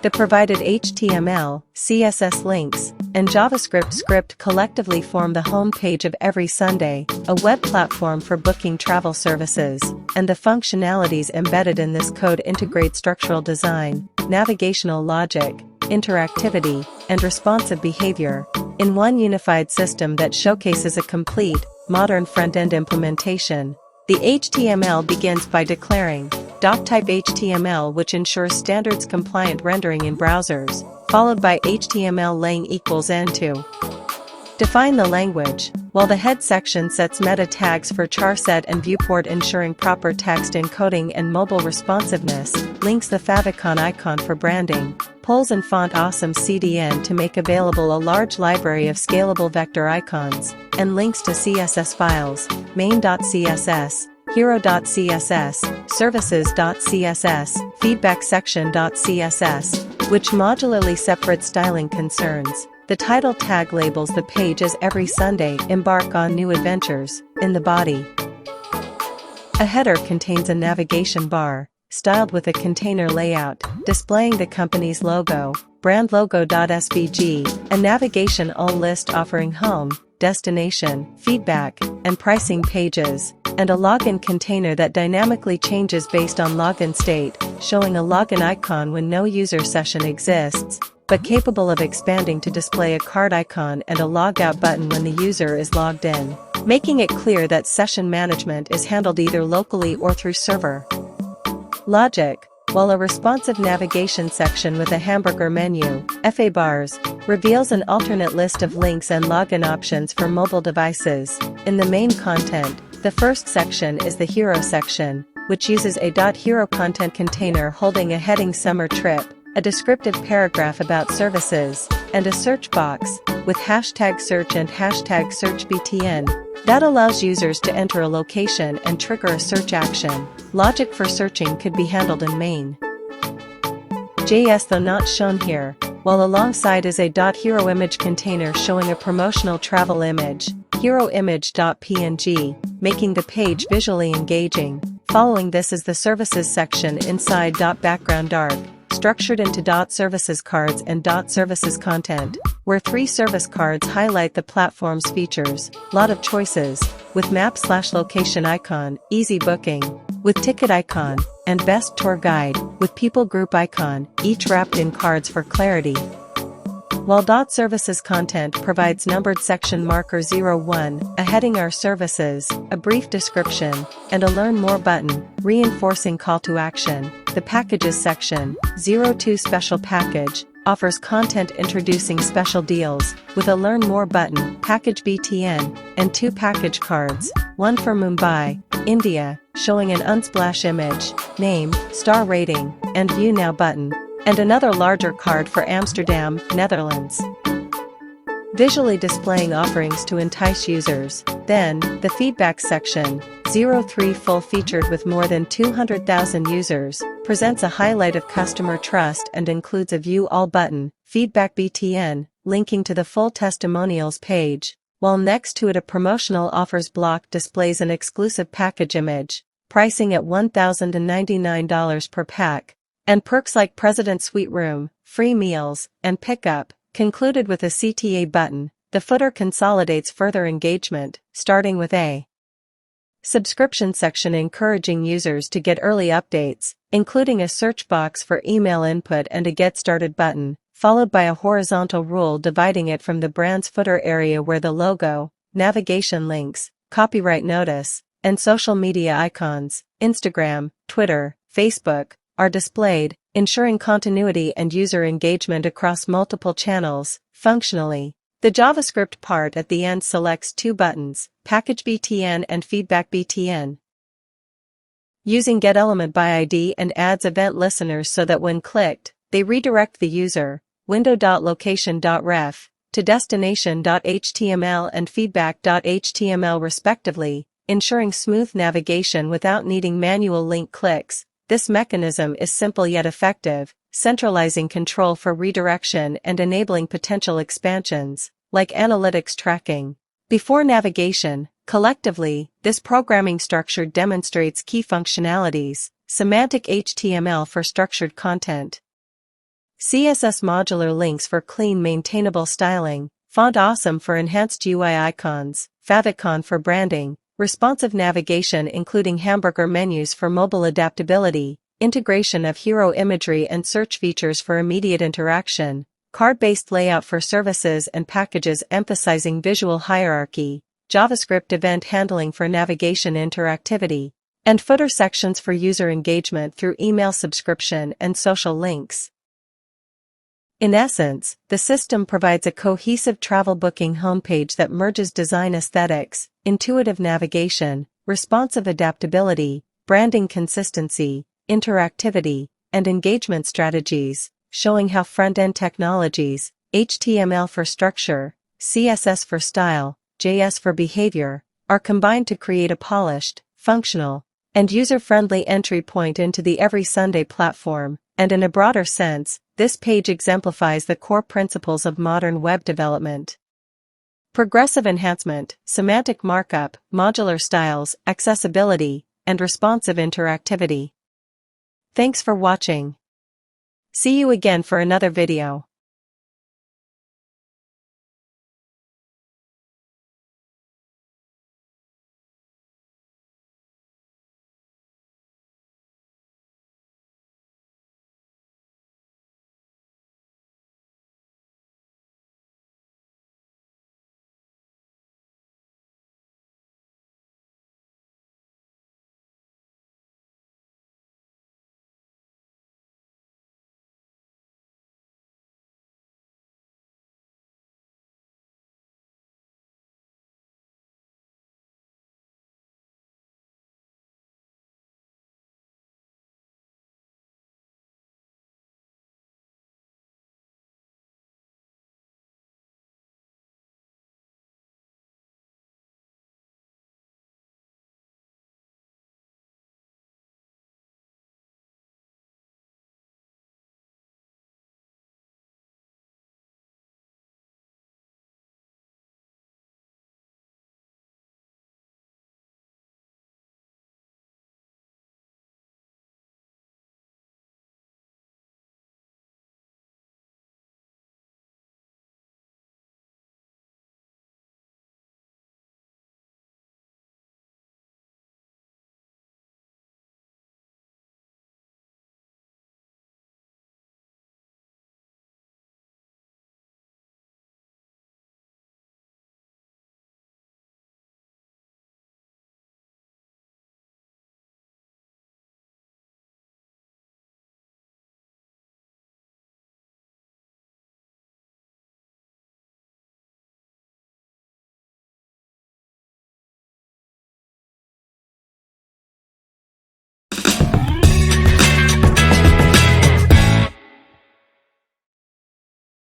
The provided HTML, CSS links, and JavaScript script collectively form the home page of Every Sunday, a web platform for booking travel services, and the functionalities embedded in this code integrate structural design, navigational logic, interactivity, and responsive behavior, in one unified system that showcases a complete, modern front-end implementation. The HTML begins by declaring doctype HTML, which ensures standards-compliant rendering in browsers, followed by HTML lang equals N2. Define the language, while the head section sets meta tags for charset and viewport ensuring proper text encoding and mobile responsiveness, links the favicon icon for branding, pulls and font awesome CDN to make available a large library of scalable vector icons, and links to CSS files, main.css, hero.css, services.css, feedbacksection.css, which modularly separate styling concerns. The title tag labels the page as Every Sunday embark on new adventures. In the body, a header contains a navigation bar, styled with a container layout, displaying the company's logo, brandlogo.svg, a navigation all list offering home, destination, feedback, and pricing pages, and a login container that dynamically changes based on login state, showing a login icon when no user session exists, but capable of expanding to display a card icon and a logout button when the user is logged in, making it clear that session management is handled either locally or through server logic. While a responsive navigation section with a hamburger menu, FA bars, reveals an alternate list of links and login options for mobile devices. In the main content, the first section is the Hero section, which uses a .hero content container holding a heading summer trip, a descriptive paragraph about services, and a search box, with hashtag search and hashtag search BTN, that allows users to enter a location and trigger a search action. Logic for searching could be handled in main JS, though not shown here, while alongside is a .hero image container showing a promotional travel image, heroimage.png, making the page visually engaging. Following this is the services section inside .background dark, structured into .services cards and .services content, where 3 service cards highlight the platform's features, lot of choices, with map/location icon, easy booking, with ticket icon, and best tour guide, with people group icon, each wrapped in cards for clarity. While .services content provides numbered section marker 01, a heading Our Services, a brief description, and a Learn More button, reinforcing call to action. The Packages section, 02 Special Package, offers content introducing special deals, with a Learn More button, Package BTN, and 2 package cards, one for Mumbai, India, showing an Unsplash image, name, star rating, and View Now button, and another larger card for Amsterdam, Netherlands, visually displaying offerings to entice users. Then, the Feedback section, 03 full-featured with more than 200,000 users, presents a highlight of customer trust and includes a View All button, Feedback BTN, linking to the full testimonials page, while next to it a promotional offers block displays an exclusive package image, pricing at $1,099 per pack, and perks like President Suite Room, free meals, and pickup, concluded with a CTA button. The footer consolidates further engagement, starting with a subscription section encouraging users to get early updates, including a search box for email input and a Get Started button, followed by a horizontal rule dividing it from the brand's footer area where the logo, navigation links, copyright notice, and social media icons, Instagram, Twitter, Facebook, are displayed, ensuring continuity and user engagement across multiple channels. Functionally, the JavaScript part at the end selects 2 buttons, Package BTN and Feedback BTN, using getElementById and adds event listeners so that when clicked, they redirect the user, window.location.ref, to destination.html and feedback.html respectively, ensuring smooth navigation without needing manual link clicks. This mechanism is simple yet effective, centralizing control for redirection and enabling potential expansions, like analytics tracking. Before navigation, Collectively, this programming structure demonstrates key functionalities: semantic HTML for structured content, CSS modular links for clean maintainable styling, Font Awesome for enhanced UI icons, favicon for branding, responsive navigation including hamburger menus for mobile adaptability, integration of hero imagery and search features for immediate interaction, card-based layout for services and packages emphasizing visual hierarchy, JavaScript event handling for navigation interactivity, and footer sections for user engagement through email subscription and social links. In essence, the system provides a cohesive travel booking homepage that merges design aesthetics, intuitive navigation, responsive adaptability, branding consistency, interactivity, and engagement strategies, showing how front-end technologies, HTML for structure, CSS for style, JS for behavior, are combined to create a polished, functional, and user-friendly entry point into the Every Sunday platform. And in a broader sense, this page exemplifies the core principles of modern web development: progressive enhancement, semantic markup, modular styles, accessibility, and responsive interactivity. Thanks for watching. See you again for another video.